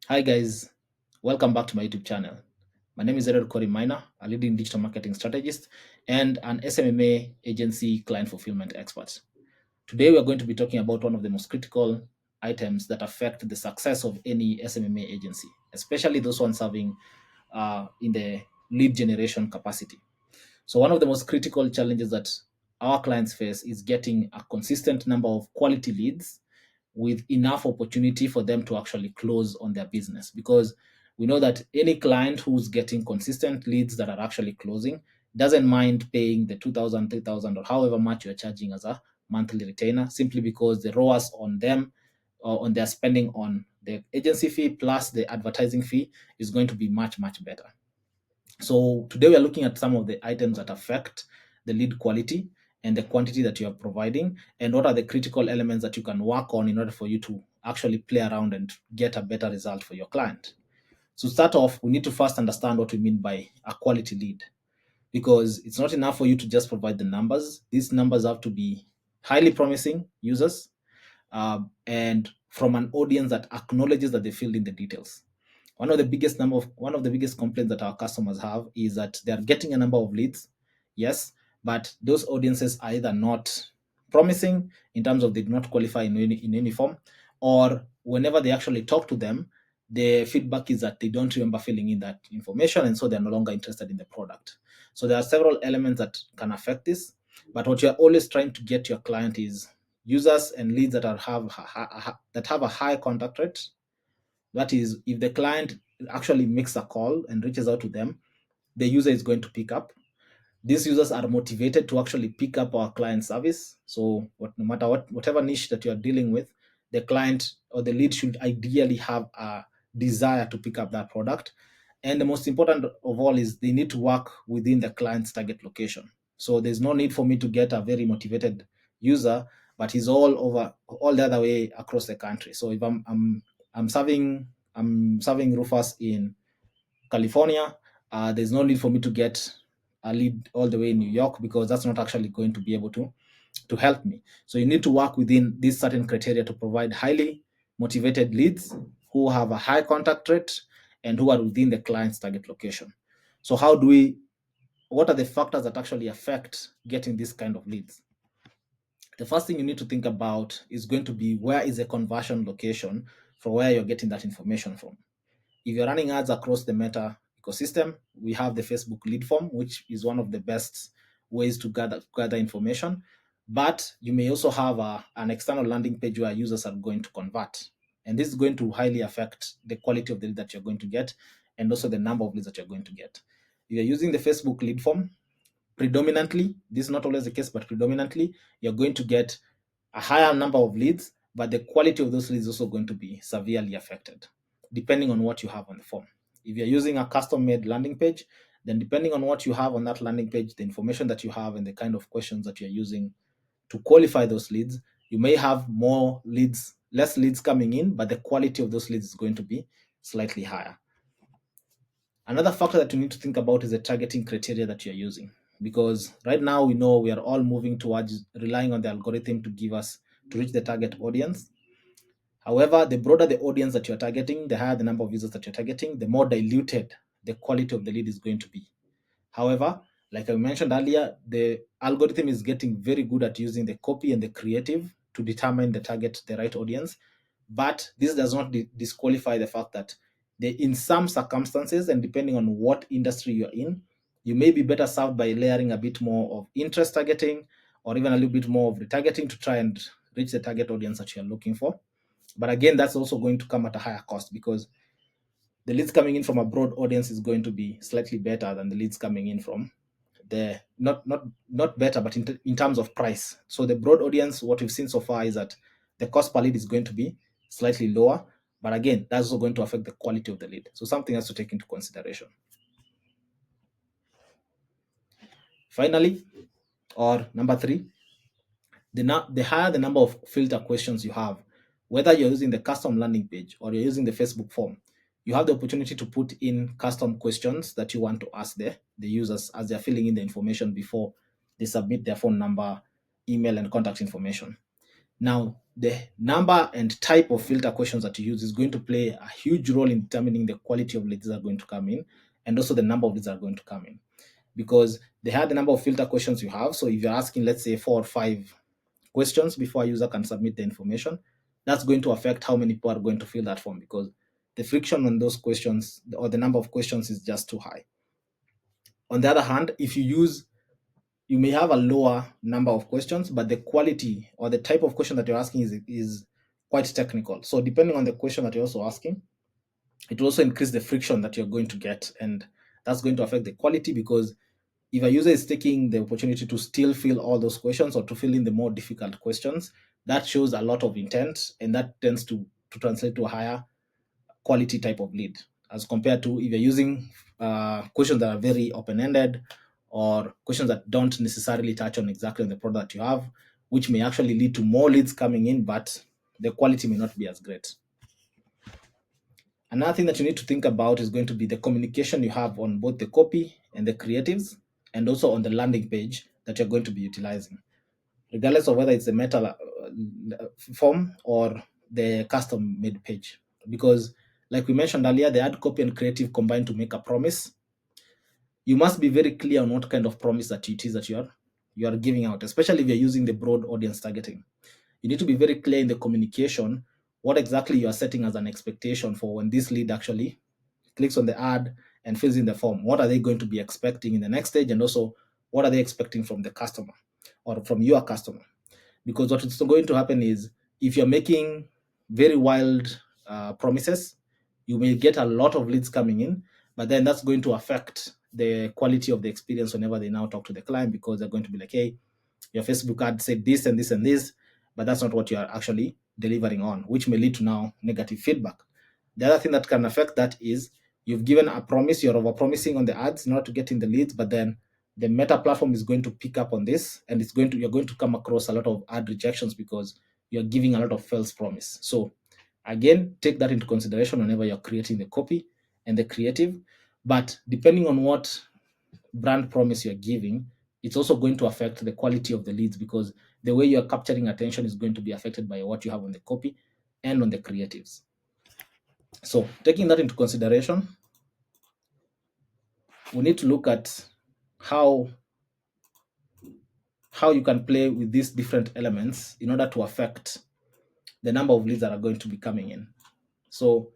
Hi guys, welcome back to my YouTube channel. My name is Edward Corey Minor, a leading digital marketing strategist and an SMMA agency client fulfillment expert. Today we are going to be talking about one of the most critical items that affect the success of any SMMA agency, especially those ones serving in the lead generation capacity. So one of the most critical challenges that our clients face is getting a consistent number of quality leads with enough opportunity for them to actually close on their business, because we know that any client who's getting consistent leads that are actually closing doesn't mind paying the 2,000, 3,000, or however much you're charging as a monthly retainer, simply because the ROAS on them or on their spending on the agency fee plus the advertising fee is going to be much, much better. So today we are looking at some of the items that affect the lead quality and the quantity that you are providing, and what are the critical elements that you can work on in order for you to actually play around and get a better result for your client. So to start off, we need to first understand what we mean by a quality lead, because it's not enough for you to just provide the numbers. These numbers have to be highly promising users, and from an audience that acknowledges that they filled in the details. One of the biggest complaints that our customers have is that they are getting a number of leads, yes, but those audiences are either not promising in terms of they do not qualify in any form, or whenever they actually talk to them, the feedback is that they don't remember filling in that information, and so they're no longer interested in the product. So there are several elements that can affect this, but what you're always trying to get your client is users and leads that have a high contact rate. That is, if the client actually makes a call and reaches out to them, the user is going to pick up. These users are motivated to actually pick up our client service. So no matter whatever niche that you're dealing with, the client or the lead should ideally have a desire to pick up that product. And the most important of all is they need to work within the client's target location. So there's no need for me to get a very motivated user, but he's all the other way across the country. So if I'm serving roofers in California, there's no need for me to get a lead all the way in New York, because that's not actually going to be able to help me. So you need to work within these certain criteria to provide highly motivated leads who have a high contact rate and who are within the client's target location. So what are the factors that actually affect getting this kind of leads? The first thing you need to think about is going to be, where is the conversion location for where you're getting that information from? If you're running ads across the Meta ecosystem, we have the Facebook lead form, which is one of the best ways to gather information. But you may also have an external landing page where users are going to convert. And this is going to highly affect the quality of the lead that you're going to get, and also the number of leads that you're going to get. If you're using the Facebook lead form, predominantly, this is not always the case, but predominantly, you're going to get a higher number of leads, but the quality of those leads is also going to be severely affected, depending on what you have on the form. If you're using a custom-made landing page, then depending on what you have on that landing page, the information that you have and the kind of questions that you're using to qualify those leads, you may have less leads coming in, but the quality of those leads is going to be slightly higher. Another factor that you need to think about is the targeting criteria that you're using, because right now we know we are all moving towards relying on the algorithm to reach the target audience. However, the broader the audience that you're targeting, the higher the number of users that you're targeting, the more diluted the quality of the lead is going to be. However, like I mentioned earlier, the algorithm is getting very good at using the copy and the creative to determine the right audience. But this does not disqualify the fact that in some circumstances, and depending on what industry you're in, you may be better served by layering a bit more of interest targeting, or even a little bit more of retargeting to try and reach the target audience that you're looking for. But again, that's also going to come at a higher cost, because the leads coming in from a broad audience is going to be slightly better than the leads coming in from the not better, but in terms of price. So the broad audience, what we've seen so far is that the cost per lead is going to be slightly lower, but again, that's also going to affect the quality of the lead. So something else to take into consideration. Finally, or number 3, the higher the number of filter questions you have, whether you're using the custom landing page or you're using the Facebook form, you have the opportunity to put in custom questions that you want to ask the users as they're filling in the information before they submit their phone number, email, and contact information. Now, the number and type of filter questions that you use is going to play a huge role in determining the quality of leads that are going to come in, and also the number of leads that are going to come in. Because they have the number of filter questions you have. So if you're asking, let's say, 4 or 5 questions before a user can submit the information, that's going to affect how many people are going to fill that form, because the friction on those questions or the number of questions is just too high. On the other hand, if you may have a lower number of questions, but the quality or the type of question that you're asking is quite technical. So depending on the question that you're also asking, it will also increase the friction that you're going to get, and that's going to affect the quality, because if a user is taking the opportunity to still fill all those questions or to fill in the more difficult questions, that shows a lot of intent, and that tends to translate to a higher quality type of lead, as compared to if you're using questions that are very open-ended, or questions that don't necessarily touch on exactly on the product you have, which may actually lead to more leads coming in, but the quality may not be as great. Another thing that you need to think about is going to be the communication you have on both the copy and the creatives, and also on the landing page that you're going to be utilizing, regardless of whether it's the meta form or the custom made page. Because, like we mentioned earlier, the ad copy and creative combine to make a promise. You must be very clear on what kind of promise that it is that you are giving out, especially if you're using the broad audience targeting. You need to be very clear in the communication what exactly you are setting as an expectation for when this lead actually clicks on the ad and fills in the form. What are they going to be expecting in the next stage, and also what are they expecting from the customer or from your customer? Because what is going to happen is, if you're making very wild promises, you may get a lot of leads coming in, but then that's going to affect the quality of the experience whenever they now talk to the client, because they're going to be like, hey, your Facebook ad said this and this and this, but that's not what you are actually delivering on, which may lead to now negative feedback. The other thing that can affect that is, you've given a promise, you're over promising on the ads not to get in the leads, but then the meta platform is going to pick up on this, and you're going to come across a lot of ad rejections, because you're giving a lot of false promise. So again, take that into consideration whenever you're creating the copy and the creative. But depending on what brand promise you're giving, it's also going to affect the quality of the leads, because the way you're capturing attention is going to be affected by what you have on the copy and on the creatives. So taking that into consideration, we need to look at how you can play with these different elements in order to affect the number of leads that are going to be coming in. So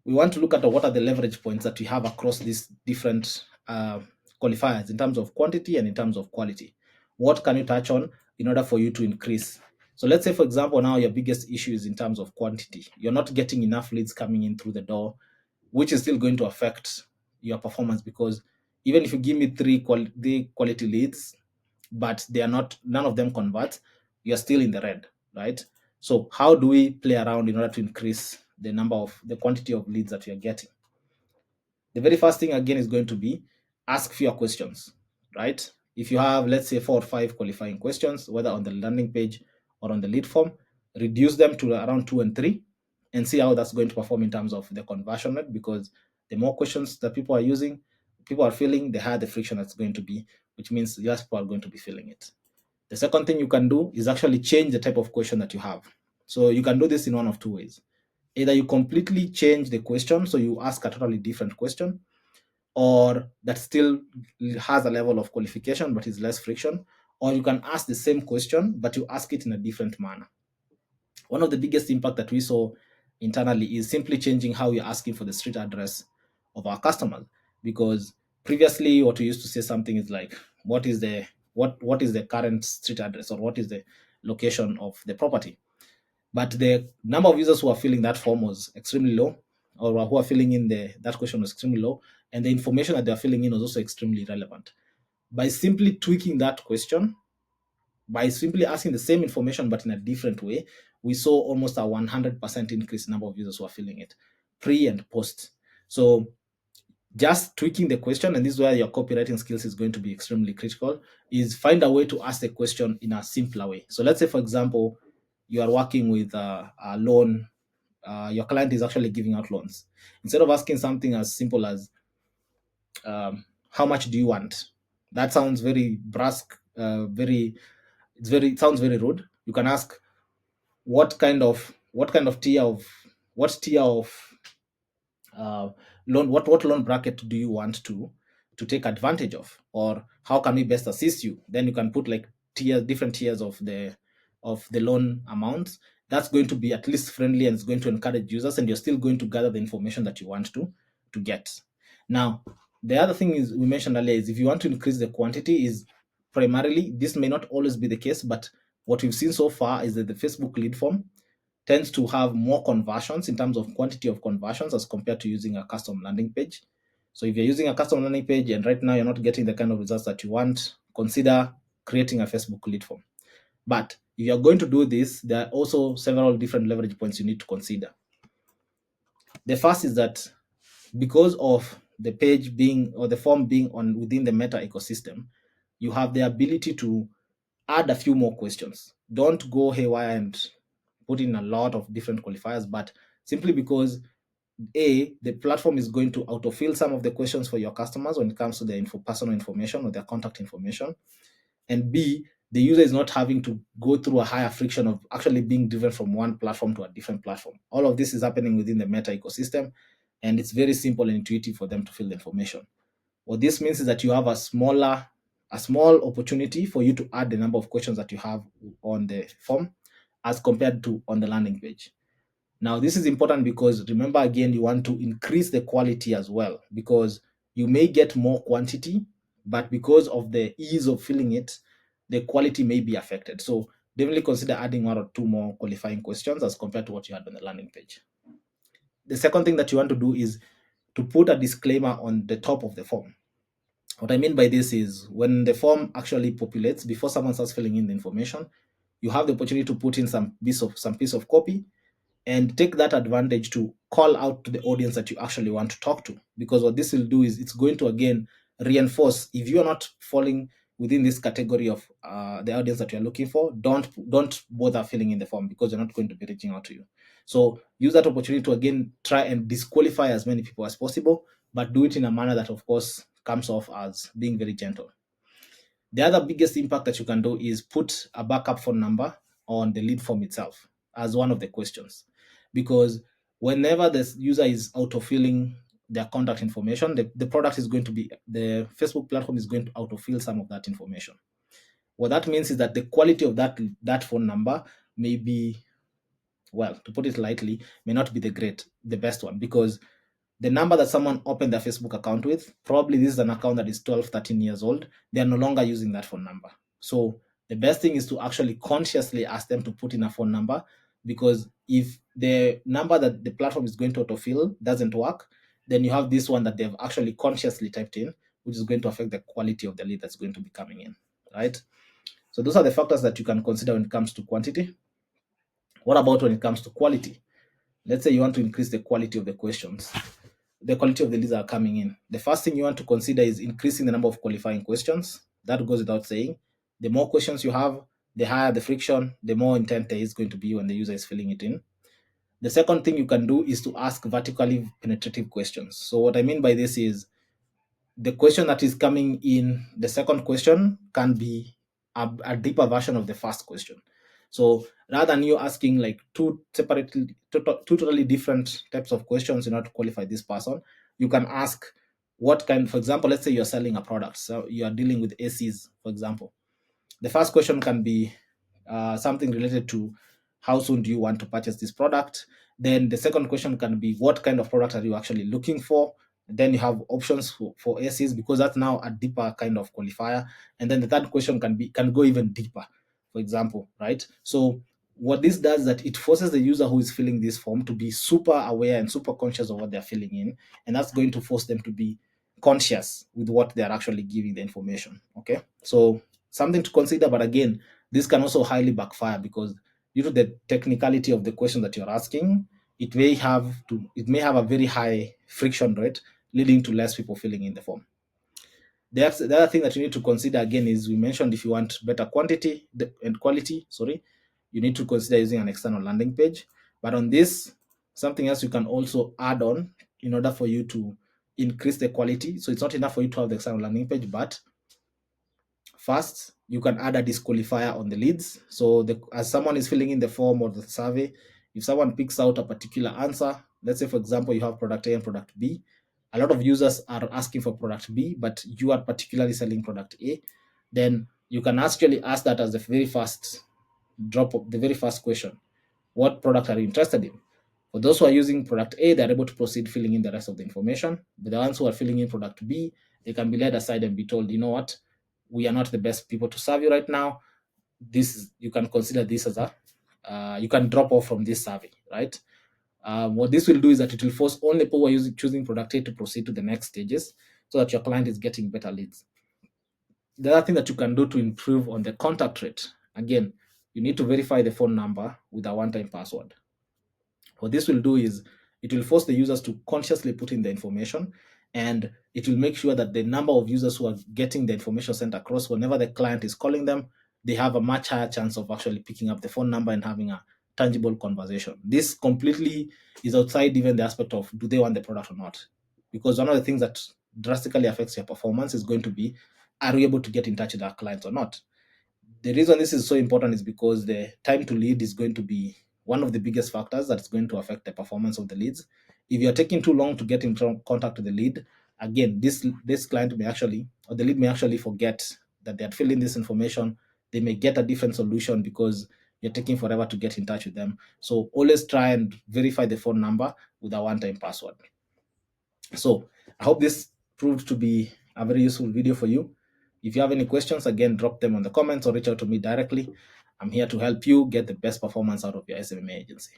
we want to look at what are the leverage points that we have across these different qualifiers in terms of quantity and in terms of quality. What can you touch on in order for you to increase? So let's say, for example, now your biggest issue is in terms of quantity. You're not getting enough leads coming in through the door, which is still going to affect your performance, because even if you give me three quality leads, but they are not, none of them convert, you're still in the red, right? So how do we play around in order to increase the quantity of leads that we are getting? The very first thing again is going to be, ask fewer questions, right? If you have, let's say, 4 or 5 qualifying questions, whether on the landing page or on the lead form, reduce them to around 2 and 3, and see how that's going to perform in terms of the conversion rate, because the more questions that people are filling, the higher the friction that's going to be, which means less people are going to be filling it. The second thing you can do is actually change the type of question that you have. So you can do this in one of 2 ways. Either you completely change the question, so you ask a totally different question, or that still has a level of qualification but is less friction, or you can ask the same question but you ask it in a different manner. One of the biggest impact that we saw internally is simply changing how we're asking for the street address of our customers, because previously what we used to say something is like, what is the current street address, or what is the location of the property? But the number of users who are filling that form was extremely low, or who are filling in that question was extremely low, and the information that they're filling in was also extremely relevant. By simply tweaking that question, by simply asking the same information but in a different way, we saw almost a 100% increase in number of users who are filling it, pre and post. So just tweaking the question, and this is where your copywriting skills is going to be extremely critical, is find a way to ask the question in a simpler way. So let's say, for example, you are working with a loan, your client is actually giving out loans. Instead of asking something as simple as, how much do you want? That sounds very brusque, it sounds very rude. You can ask, what tier of what tier of uh, loan, what loan bracket do you want to take advantage of, or how can we best assist you. Then you can put like different tiers of the loan amounts. That's going to be at least friendly, and it's going to encourage users, and you're still going to gather the information that you want to get. Now, the other thing is, we mentioned earlier, is if you want to increase the quantity, is primarily, this may not always be the case, but what we've seen so far is that the Facebook lead form tends to have more conversions in terms of quantity of conversions as compared to using a custom landing page. So if you're using a custom landing page and right now you're not getting the kind of results that you want, consider creating a Facebook lead form. But if you're going to do this, there are also several different leverage points you need to consider. The first is that because of the page being, or the form being on within the Meta ecosystem, you have the ability to add a few more questions. Don't go haywire and put in a lot of different qualifiers, but simply because the platform is going to autofill some of the questions for your customers when it comes to their personal information or their contact information, and B, the user is not having to go through a higher friction of actually being driven from one platform to a different platform. All of this is happening within the Meta ecosystem, and it's very simple and intuitive for them to fill the information. What this means is that you have a small opportunity for you to add the number of questions that you have on the form as compared to on the landing page. Now, this is important because, remember, again, you want to increase the quality as well, because you may get more quantity, but because of the ease of filling it, the quality may be affected. So definitely consider adding one or two more qualifying questions as compared to what you had on the landing page. The second thing that you want to do is to put a disclaimer on the top of the form. What I mean by this is, when the form actually populates, before someone starts filling in the information, you have the opportunity to put in some piece of copy and take that advantage to call out to the audience that you actually want to talk to. Because what this will do is, it's going to again reinforce, if you are not falling within this category of the audience that you're looking for, don't bother filling in the form, because they're not going to be reaching out to you. So use that opportunity to again try and disqualify as many people as possible, but do it in a manner that of course comes off as being very gentle. The other biggest impact that you can do is put a backup phone number on the lead form itself as one of the questions. Because whenever the user is autofilling their contact information, the product is going to be, the Facebook platform is going to autofill some of that information. What that means is that the quality of that phone number may be, well, to put it lightly, may not be the best one, because the number that someone opened their Facebook account with, probably this is an account that is 12, 13 years old. They are no longer using that phone number. So the best thing is to actually consciously ask them to put in a phone number, because if the number that the platform is going to autofill doesn't work, then you have this one that they've actually consciously typed in, which is going to affect the quality of the lead that's going to be coming in, right? So those are the factors that you can consider when it comes to quantity. What about when it comes to quality? Let's say you want to increase the quality of the questions, the quality of the leads that are coming in. The first thing you want to consider is increasing the number of qualifying questions. That goes without saying. The more questions you have, the higher the friction, the more intent there is going to be when the user is filling it in. The second thing you can do is to ask vertically penetrative questions. So what I mean by this is, the question that is coming in, the second question can be a deeper version of the first question. So rather than you asking like two totally different types of questions in order to qualify this person, you can ask what kind, for example, let's say you're selling a product. So you are dealing with ACs, for example. The first question can be something related to how soon do you want to purchase this product. Then the second question can be, what kind of product are you actually looking for? Then you have options for ACs, because that's now a deeper kind of qualifier. And then the third question can go even deeper, for example, right? So what this does is that it forces the user who is filling this form to be super aware and super conscious of what they're filling in, and that's going to force them to be conscious with what they're actually giving the information. Okay, so something to consider, but again, this can also highly backfire, because due to the technicality of the question that you're asking, it may have a very high friction rate, leading to less people filling in the form. The other thing that you need to consider, again, is, we mentioned, if you want better quantity and quality, you need to consider using an external landing page. But on this, something else you can also add on in order for you to increase the quality. So it's not enough for you to have the external landing page, but first, you can add a disqualifier on the leads. So as someone is filling in the form or the survey, if someone picks out a particular answer, let's say, for example, you have product A and product B, a lot of users are asking for product B, but you are particularly selling product A, then you can actually ask that as the very first the very first question. What product are you interested in? For those who are using product A, they're able to proceed filling in the rest of the information. But the ones who are filling in product B, they can be led aside and be told, you know what, we are not the best people to serve you right now. You can consider this as you can drop off from this survey, right? What this will do is that it will force only people who are choosing product A to proceed to the next stages, so that your client is getting better leads. The other thing that you can do to improve on the contact rate, again, you need to verify the phone number with a one-time password. What this will do is it will force the users to consciously put in the information, and it will make sure that the number of users who are getting the information sent across, whenever the client is calling them, they have a much higher chance of actually picking up the phone number and having a tangible conversation. This completely is outside even the aspect of do they want the product or not, because one of the things that drastically affects your performance is going to be, are we able to get in touch with our clients or not? The reason this is so important is because the time to lead is going to be one of the biggest factors that's going to affect the performance of the leads. If you're taking too long to get in contact with the lead, again, this client may actually, or the lead may actually forget that they had filled in this information. They may get a different solution because you're taking forever to get in touch with them. So always try and verify the phone number with a one-time password. So I hope this proved to be a very useful video for you. If you have any questions, again, drop them on the comments or reach out to me directly. I'm here to help you get the best performance out of your SMMA agency.